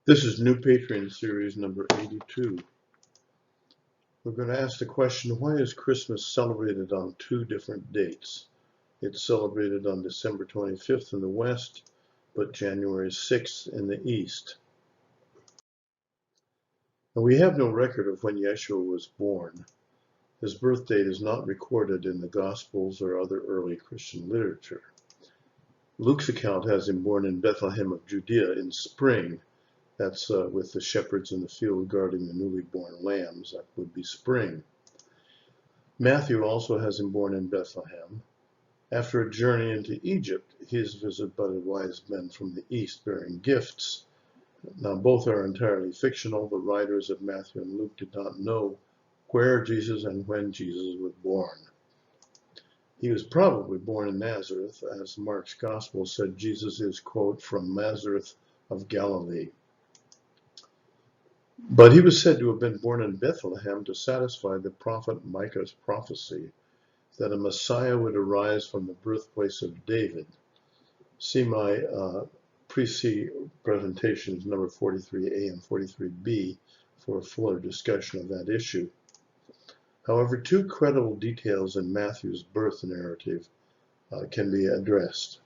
This is New Patreon Series number 82. We're going to ask the question, why is Christmas celebrated on two different dates? It's celebrated on December 25th in the West, but January 6th in the East. And we have no record of when Yeshua was born. His birth date is not recorded in the Gospels or other early Christian literature. Luke's account has him born in Bethlehem of Judea in spring. That's with the shepherds in the field guarding the newly born lambs. That would be spring. Matthew also has him born in Bethlehem. After a journey into Egypt, he is visited by the wise men from the east bearing gifts. Now, both are entirely fictional. The writers of Matthew and Luke did not know where Jesus and when Jesus was born. He was probably born in Nazareth, as Mark's Gospel said Jesus is, quote, from Nazareth of Galilee. But he was said to have been born in Bethlehem to satisfy the prophet Micah's prophecy that a Messiah would arise from the birthplace of David. See my pre-C presentations number 43A and 43B for a fuller discussion of that issue. However, two credible details in Matthew's birth narrative can be addressed.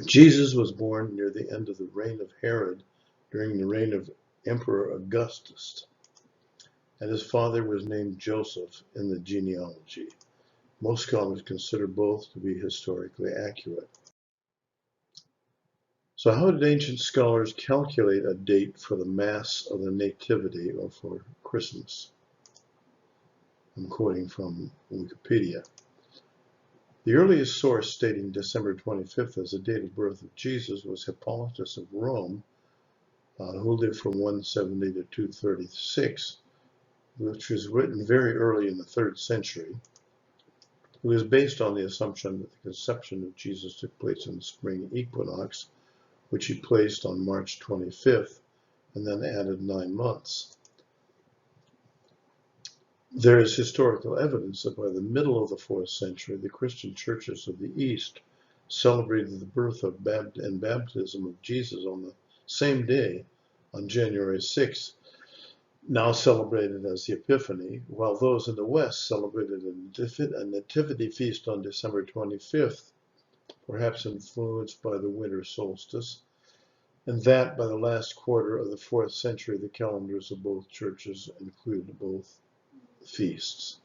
Jesus was born near the end of the reign of Herod during the reign of Emperor Augustus, and his father was named Joseph in the genealogy. Most scholars consider both to be historically accurate. So how did ancient scholars calculate a date for the Mass of the Nativity or for Christmas? I'm quoting from Wikipedia. The earliest source stating December 25th as the date of birth of Jesus was Hippolytus of Rome, who lived from 170 to 236, which was written very early in the 3rd century. It was based on the assumption that the conception of Jesus took place in the spring equinox, which he placed on March 25th, and then added 9 months. There is historical evidence that by the middle of the 4th century, the Christian churches of the East celebrated the birth of and baptism of Jesus on the same day, on January 6th, now celebrated as the Epiphany, while those in the West celebrated a nativity feast on December 25th, perhaps influenced by the winter solstice, and that by the last quarter of the 4th century, the calendars of both churches included both feasts.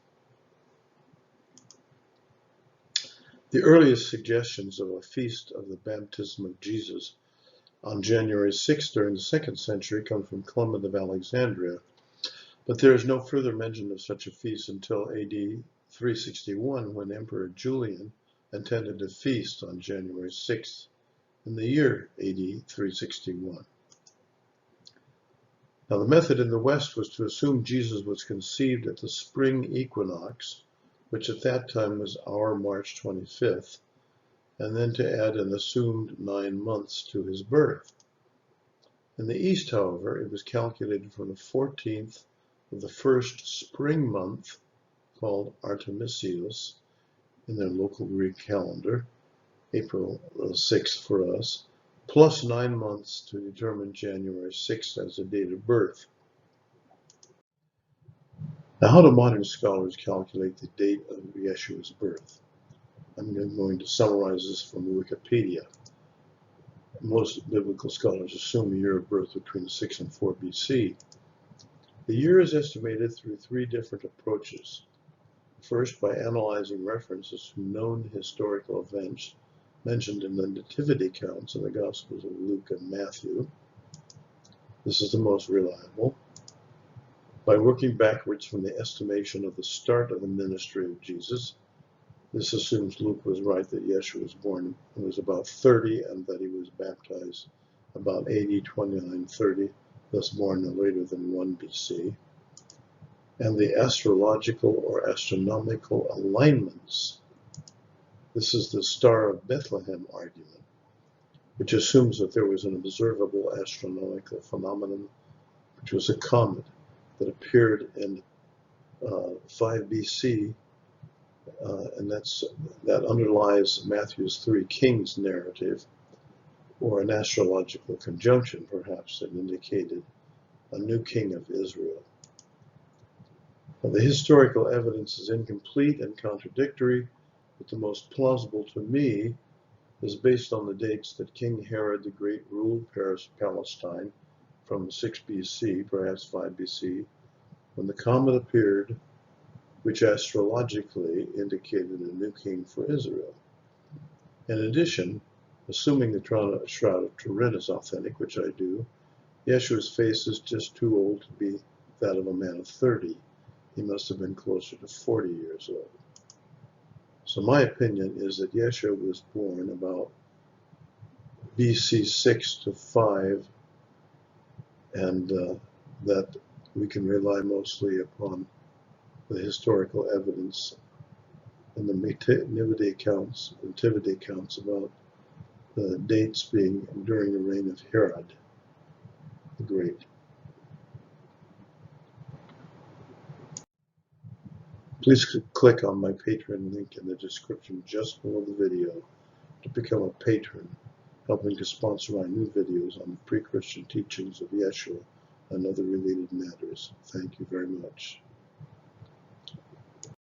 The earliest suggestions of a feast of the baptism of Jesus on January 6th during the 2nd century come from Clement of Alexandria, but there is no further mention of such a feast until AD 361, when Emperor Julian intended a feast on January 6th in the year AD 361. Now, the method in the West was to assume Jesus was conceived at the spring equinox, which at that time was our March 25th, and then to add an assumed 9 months to his birth. In the East, however, it was calculated from the 14th of the first spring month, called Artemisios in their local Greek calendar, April 6th for us, plus 9 months to determine January 6th as the date of birth. Now, how do modern scholars calculate the date of Yeshua's birth? I'm going to summarize this from Wikipedia. Most biblical scholars assume the year of birth between 6 and 4 BC. The year is estimated through 3 different approaches. First, by analyzing references to known historical events mentioned in the nativity accounts in the Gospels of Luke and Matthew. This is the most reliable. By working backwards from the estimation of the start of the ministry of Jesus, this assumes Luke was right that Yeshua was born when he was about 30 and that he was baptized about AD 29-30, thus born no later than 1 BC. And the astrological or astronomical alignments. This is the Star of Bethlehem argument, which assumes that there was an observable astronomical phenomenon, which was a comet that appeared in 5 BC, and that underlies Matthew's 3 Kings narrative. or an astrological conjunction, perhaps, that indicated a new king of Israel. Now, the historical evidence is incomplete and contradictory, but the most plausible to me is based on the dates that King Herod the Great ruled Palestine from 6 BC, perhaps 5 BC, when the comet appeared, which astrologically indicated a new king for Israel. In addition, assuming the Shroud of Turin is authentic, which I do, Yeshua's face is just too old to be that of a man of 30. He must have been closer to 40 years old. So my opinion is that Yeshua was born about BC 6 to 5, and that we can rely mostly upon the historical evidence and the nativity accounts about the dates being during the reign of Herod the Great. Please click on my Patreon link in the description just below the video to become a patron, helping to sponsor my new videos on the pre-Christian teachings of Yeshua and other related matters. Thank you very much.